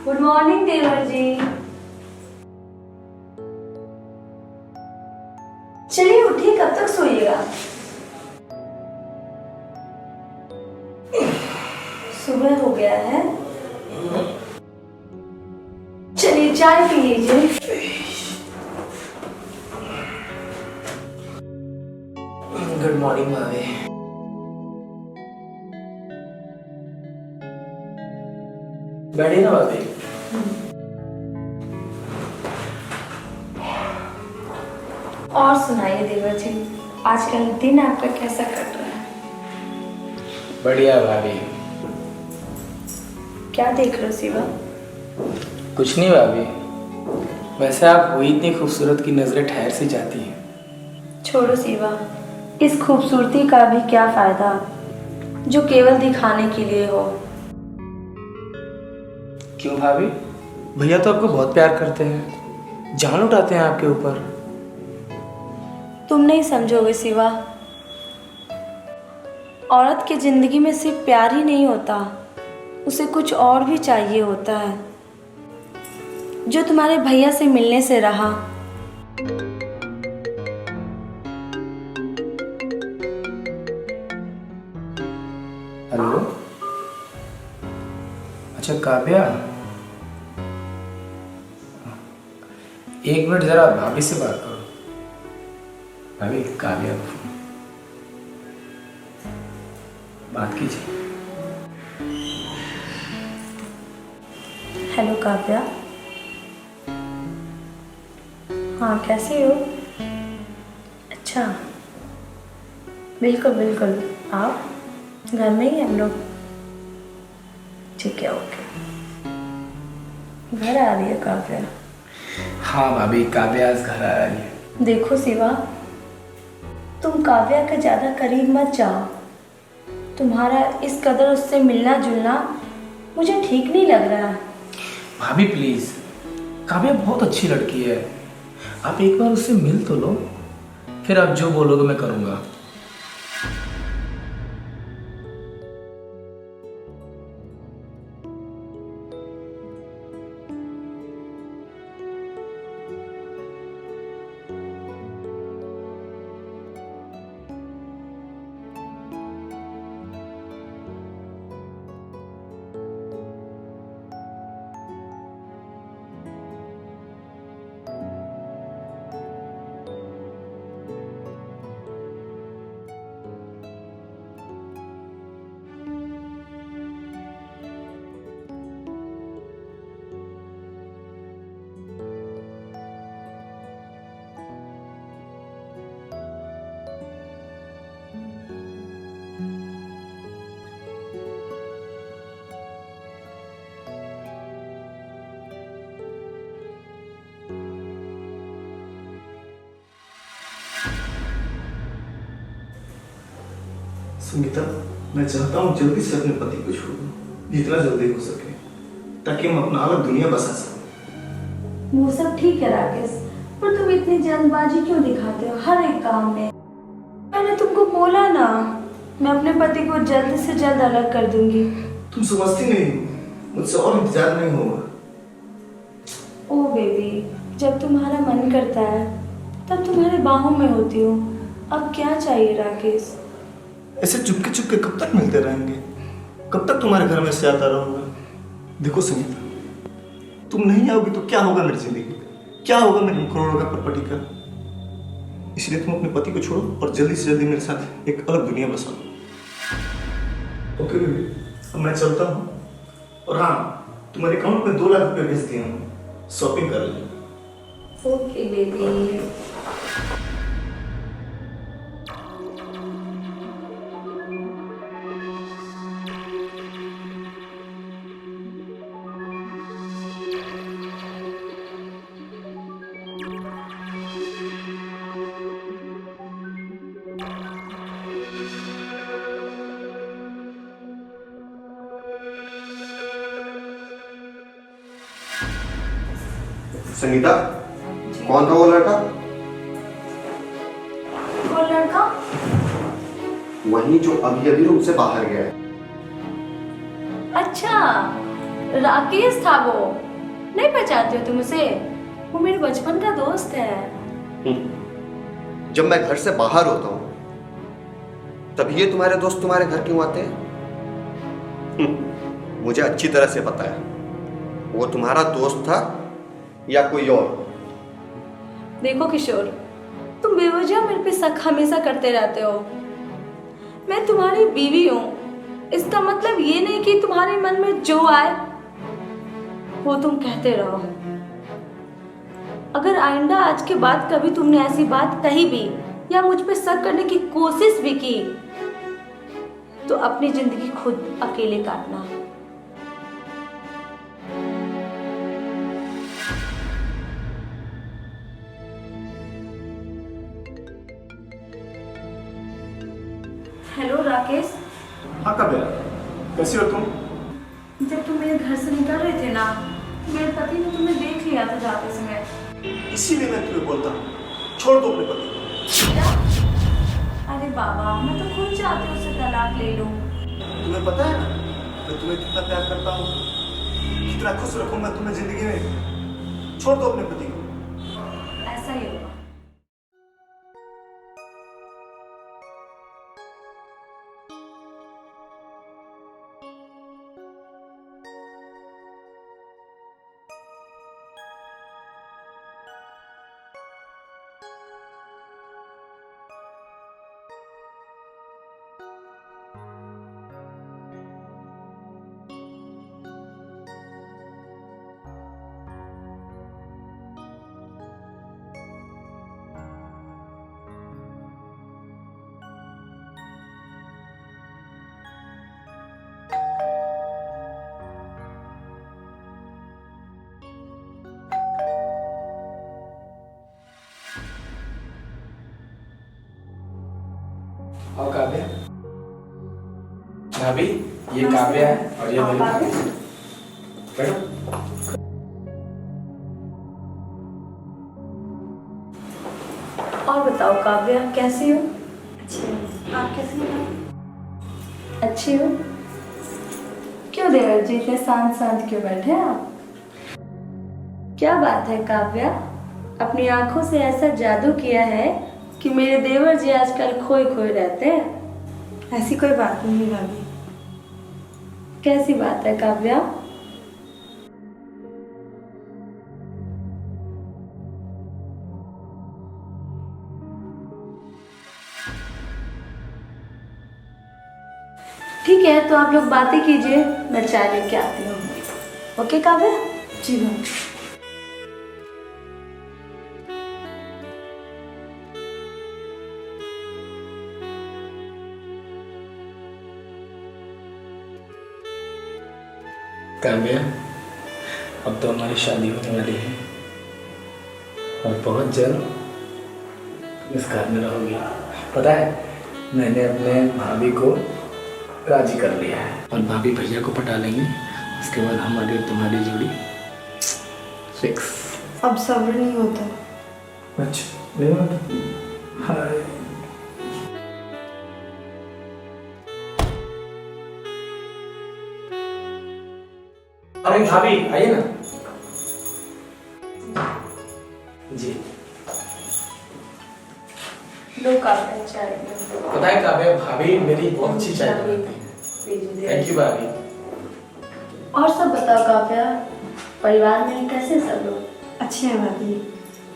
Good morning देवर जी। चलिए उठिए, कब तक सोइएगा? सुबह हो गया है। चलिए चाय पी लीजिए। गुड मॉर्निंग भाभी। बैठिए ना भाभी। और सुनाइए देवर जी, आजकल दिन आपका कैसा कट रहा है? बढ़िया भाभी। क्या देख रहे हो शिवा? कुछ नहीं भाभी, वैसे आप हुई इतनी खूबसूरत की नजरें ठहर सी जाती हैं। छोड़ो शिवा, इस खूबसूरती का भी क्या फायदा जो केवल दिखाने के लिए हो। क्यों भाभी? भैया तो आपको बहुत प्यार करते हैं, जान उठाते हैं आपके ऊपर। तुम नहीं समझोगे शिवा, औरत की जिंदगी में सिर्फ प्यार ही नहीं होता, उसे कुछ और भी चाहिए होता है, जो तुम्हारे भैया से मिलने से रहा। हेलो, अच्छा काव्या, एक मिनट जरा भाभी से बात करो। भाभी, काव्या को फोन। बात कीजिए। हेलो काव्या। हाँ, कैसे हो? अच्छा, बिल्कुल बिल्कुल, आप घर में ही हम लोग। ठीक है, ओके। घर आ रही है काव्या? हाँ भाभी, काव्या आज घर आ रही है। देखो शिवा, तुम काव्या के ज़्यादा करीब मत जाओ। तुम्हारा इस कदर उससे मिलना जुलना मुझे ठीक नहीं लग रहा। भाभी प्लीज, काव्या बहुत अच्छी लड़की है, आप एक बार उससे मिल तो लो, फिर आप जो बोलोगे मैं करूँगा। सुनीता, मैं चाहता हूँ जल्दी से अपने पति को छोड़ दूं, जितना जल्दी हो सके, ताकि हम अपना अलग दुनिया बसा सकें। वो सब ठीक है राकेश, पर तुम इतनी जल्दबाजी क्यों दिखाते हो हर एक काम में? मैंने तुमको बोला ना, मैं अपने पति को जल्द से जल्द अलग कर दूंगी। तुम समझती नहीं हो, मुझसे और इंतजार नहीं होगा। ओ बेबी, जब तुम्हारा मन करता है तब तुम्हारे बाहों में होती हूँ। अब क्या चाहिए राकेश? ऐसे चुपके चुपके कब तक मिलते रहेंगे? कब तक तुम्हारे घर में से आता रहूंगा? देखो सुनीता, तुम नहीं आओगी तो क्या होगा मेरी जिंदगी का? क्या होगा मेरे करोड़ों का प्रॉपर्टी का? इसलिए तुम अपने पति को छोड़ो और जल्दी से जल्दी मेरे साथ एक अलग दुनिया बसा लो। ओके बेबी, अब मैं चलता हूँ। और हाँ, तुम्हारे अकाउंट में 2 लाख रुपए भेज दिए हूँ, शॉपिंग कर लो। Okay baby. संगीता, कौन था वो लड़का? वो लड़का? वही जो अभी अभी रूम से बाहर गया है। अच्छा, राकेश था वो। नहीं पहचानते हो तुम उसे? वो मेरे बचपन का दोस्त है। जब मैं घर से बाहर होता हूँ तब ये तुम्हारे दोस्त तुम्हारे घर क्यों आते हैं? मुझे अच्छी तरह से पता है वो तुम्हारा दोस्त था या कोई और। देखो किशोर, तुम बेवजह मेरे पे शक हमेशा करते रहते हो। मैं तुम्हारी बीवी हूँ, इसका मतलब ये नहीं कि तुम्हारे मन में जो आए वो तुम कहते रहो। अगर आइंदा आज के बाद कभी तुमने ऐसी बात कही भी या मुझ पे शक करने की कोशिश भी की तो अपनी जिंदगी खुद अकेले काटना। हेलो राकेश। हाँ काव्या, कैसी हो तुम? जब तुम मेरे घर से निकल रहे थे ना, मेरे पति ने तुम्हें देख लिया था जाते समय। इसीलिए मैं तुम्हें बोलता हूँ, छोड़ दो अपने पति को। क्या? अरे बाबा, मैं तो खुद चाहती हूँ उससे तलाक ले लूं। तुम्हें पता है ना मैं तुम्हें कितना प्यार करता हूँ, कितना खुश रखूंगा तुम्हें जिंदगी में। छोड़ दो अपने पति को। ऐसा ही होगा। और काव्या, भाभी ये काव्या है और ये मेरी भाभी। बैठो। और बताओ काव्या, कैसी हो? अच्छी हो। आप कैसी हो? अच्छी हो। क्यों देवर जी इतने शांत शांत क्यों बैठे हैं आप? क्या बात है काव्या, अपनी आंखों से ऐसा जादू किया है कि मेरे देवर जी आजकल खोए खोए रहते हैं। ऐसी कोई बात नहीं भाभी। कैसी बात है काव्या? ठीक है, तो आप लोग बातें कीजिए, मैं चाय लेके आती हूँ। ओके काव्या? जी भाभी। काव्या, अब तो हमारी शादी होने वाली है और बहुत जल्द तुम इस घर में रहोगी। पता है, मैंने अपने भाभी को राजी कर लिया है और भाभी भैया को पटा लेंगी। उसके बाद हमारी और तुम्हारी जोड़ी फिक्स। अब सब्र नहीं होता। अच्छा, नहीं होता? हाय। अरे भाभी आइए ना। जी, लो काव्या चाय। पता है काव्या, भाभी मेरी बहुत अच्छी चाय बनाती है। थैंक यू भाभी। और सब बताओ काव्या, परिवार में कैसे सब लोग? अच्छे हैं भाभी।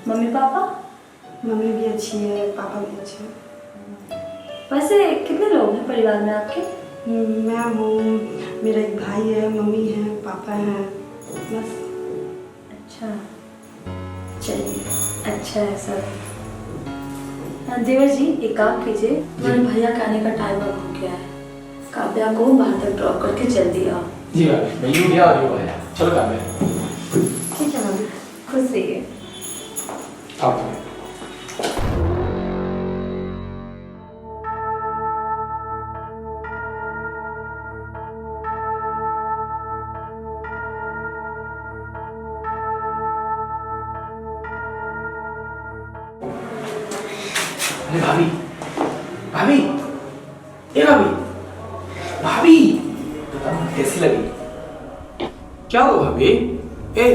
Mummy papa? मम्मी भी अच्छी है, पापा भी अच्छे हैं। वैसे कितने लोग हैं परिवार में आपके? मैं हूँ, मेरा एक भाई है, मम्मी है, पापा हैं, बस। अच्छा, चलिए अच्छा है सर। देवर जी एक काम कीजिए, तुम्हारे भैया के आने का टाइम अब हो गया है। काव्या को बाहर तक ड्रॉप करके जल्दी आओ। जी भाभी, मैं यूँ गया और यूँ आया। चलो काव्या। ठीक है मम्मी, खुश रहिए। आप अरे भाभी, भाभी, ये भाभी, भाभी, बताओ कैसी लगी? क्या हुआ भाभी? ए,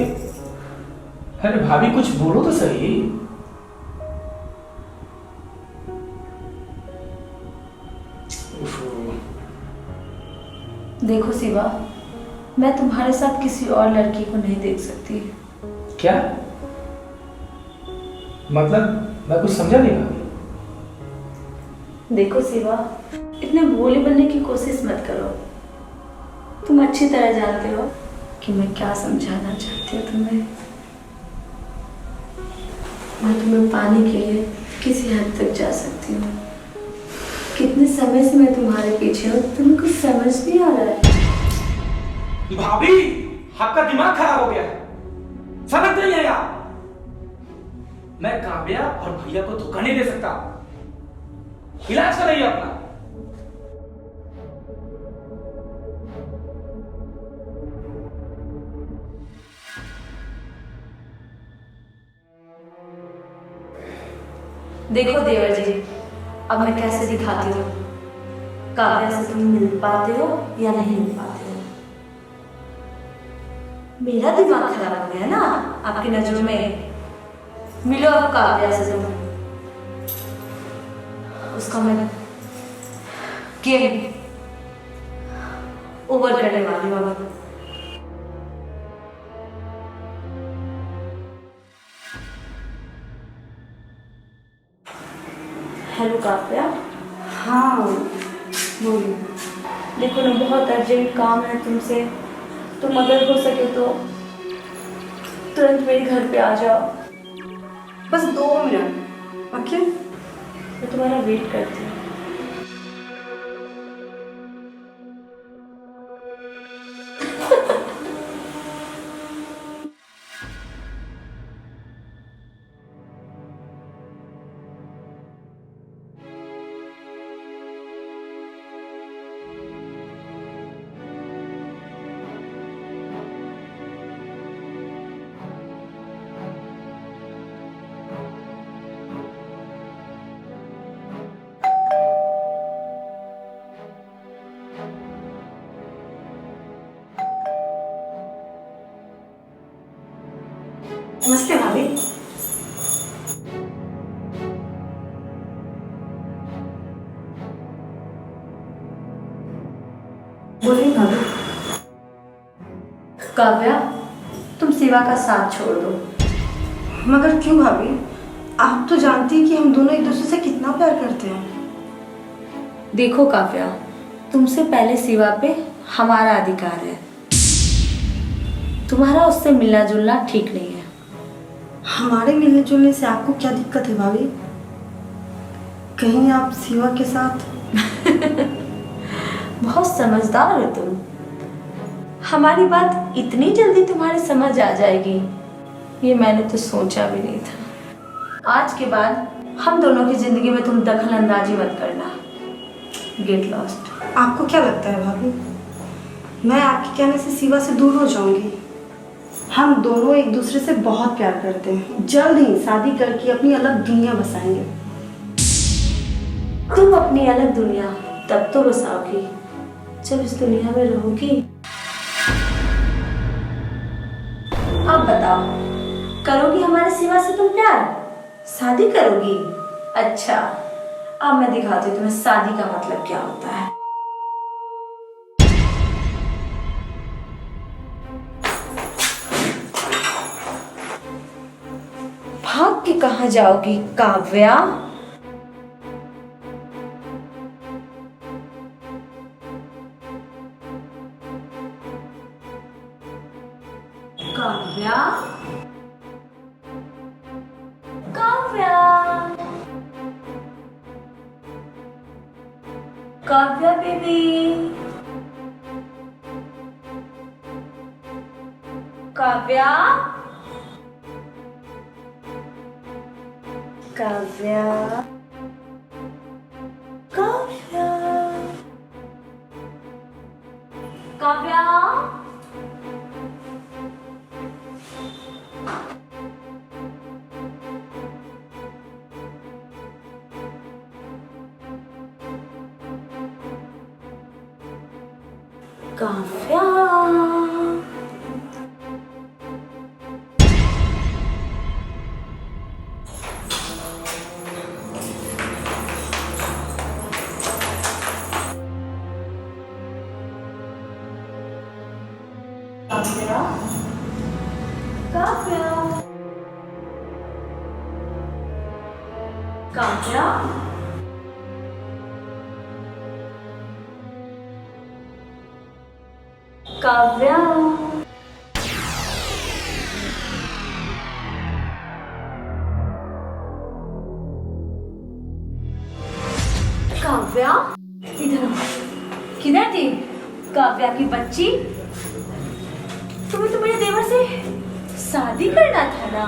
अरे भाभी कुछ बोलो तो सही। उफ, देखो शिवा, मैं तुम्हारे साथ किसी और लड़की को नहीं देख सकती। क्या मतलब? मैं कुछ समझा नहीं भाभी। देखो शिवा, इतने भोले बनने की कोशिश मत करो। तुम अच्छी तरह जानते हो कि मैं क्या समझाना चाहती हूँ तुम्हें। मैं तुम्हें पाने के लिए किसी हद तक जा सकती हूँ। कितने समय से मैं तुम्हारे पीछे हूँ, तुम्हें कुछ समझ नहीं आ रहा है। भाभी, आपका दिमाग खराब हो गया है, समझ नहीं आया। मैं काव्या और भैया को धोखा नहीं दे सकता। इलाज कराइए अपना। देखो देवर जी, अब मैं कैसे दिखाती हूँ काव्या से तुम मिल पाते हो या नहीं मिल पाते हो। मेरा दिमाग खराब हो गया ना आपकी नजरों में। मिलो अब काव्या से तुम। उसका मैं गेम ओवर करने वाली हूँ अब। हेलो काव्या। हाँ बोलिए। देखो ना, बहुत अर्जेंट काम है तुमसे। तुम अगर हो सके तो तुरंत मेरे घर पे आ जाओ। बस 2 मिनट। ओके। मैं तुम्हारा वेट करती हूँ। नमस्ते भाभी। बोलिए भाभी। काव्या, तुम शिवा का साथ छोड़ दो। मगर क्यों भाभी? आप तो जानती हैं कि हम दोनों एक दूसरे से कितना प्यार करते हैं। देखो काव्या, तुमसे पहले शिवा पे हमारा अधिकार है। तुम्हारा उससे मिलना जुलना ठीक नहीं है। हमारे मिलने जुलने से आपको क्या दिक्कत है भाभी? कहीं आप शिवा के साथ? बहुत समझदार हो तुम। हमारी बात इतनी जल्दी तुम्हारे समझ आ जाएगी, ये मैंने तो सोचा भी नहीं था। आज के बाद हम दोनों की जिंदगी में तुम दखल अंदाजी मत करना। Get lost. आपको क्या लगता है भाभी, मैं आपके कहने से शिवा से दूर हो जाऊंगी? हम दोनों एक दूसरे से बहुत प्यार करते हैं। जल्द ही शादी करके अपनी अलग दुनिया बसाएंगे। तुम अपनी अलग दुनिया तब तो बसाओगी जब इस दुनिया में रहोगी। अब बताओ, करोगी हमारे सिवा से तुम प्यार? शादी करोगी? अच्छा, अब मैं दिखाती हूँ तुम्हें शादी का मतलब क्या होता है। भाग के कहाँ जाओगी काव्या? काव्या, काव्या, काव्या बेबी, काव्या, काव्या, काव्या, काव्या, काव्या, काव्या, काव्या, काव्या, काव्या, इधर आओ। किधर थी काव्या की बच्ची? तुम्हें तो मेरे देवर से शादी करना था ना।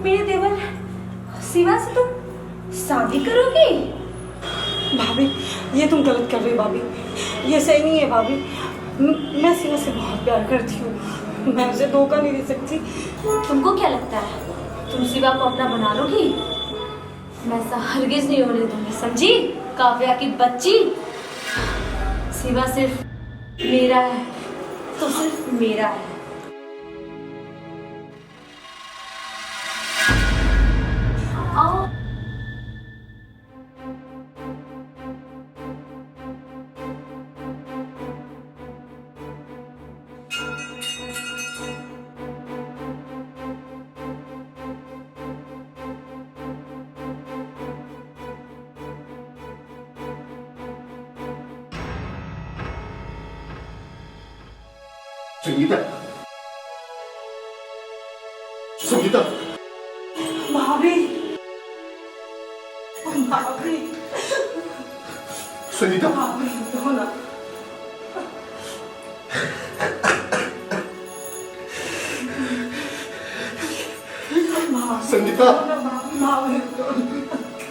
मेरे देवर शिवा से तुम शादी करोगी? भाभी, ये तुम गलत कर रही हो भाभी, ये सही नहीं है भाभी। मैं शिवा से बहुत प्यार करती हूँ, मैं उसे धोखा नहीं दे सकती। तुमको क्या लगता है तुम शिवा को अपना बना लोगी? मैं ऐसा हरगिज नहीं होने दूंगी, समझी काव्या की बच्ची। शिवा सिर्फ मेरा है तो सिर्फ मेरा है। आओ। संगीता, संगीता, भाभी, भाभी, संगीता, भाभी, हो ना। संगीता, भाभी,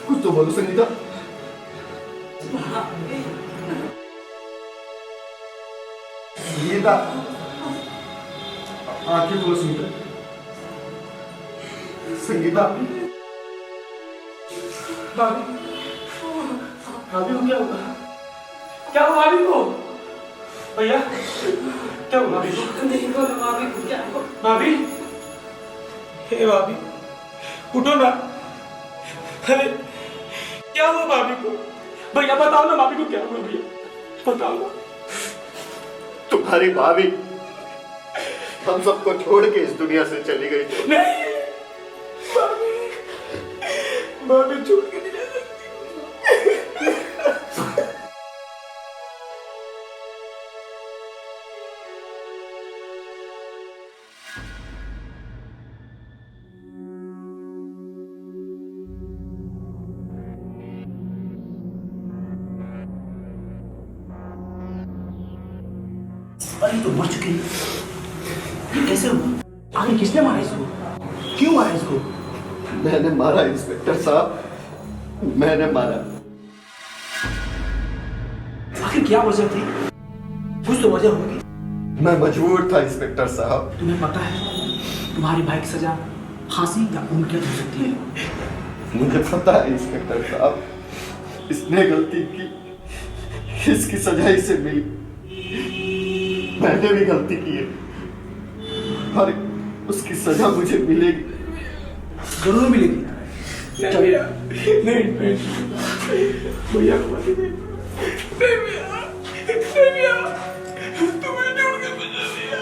कुछ तो बोलो संगीता। संगीता, आंखें खोलो संगीता। संगीता, भाभी, भाभी को क्या हुआ? क्या हुआ भाभी को? भैया, क्या हुआ भाभी को? देखो ना भाभी को क्या हो। भाभी, हे भाभी, उठो ना। अरे क्या हुआ भाभी को? भैया बताओ ना भाभी को क्या हुआ भैया, बताओ ना। तुम्हारी भाभी हम सबको छोड़ के इस दुनिया से चली गई। नहीं, भाभी, भाभी छोड़ के नहीं जा सकती। अरे तो मर चुकी है। कैसे हुआ? आगे किसने मारा इसको? क्यों मारा इसको? मैंने मारा इंस्पेक्टर साहब, मैंने मारा। आखिर क्या वजह थी? कुछ तो वजह होगी। मैं मजबूर था इंस्पेक्टर साहब। तुम्हें पता है तुम्हारे भाई की सजा फांसी या उम्र कैद हो सकती है। मुझे पता है इंस्पेक्टर साहब, इसने गलती की, इसकी सजा इसे मिली। मैंने भी गलती की है और उसकी सजा मुझे मिलेगी। जरूर मिलेगी। भैया, नहीं, भैया को मत दे। नहीं भैया, तुम्हें छोड़ के बचा दिया।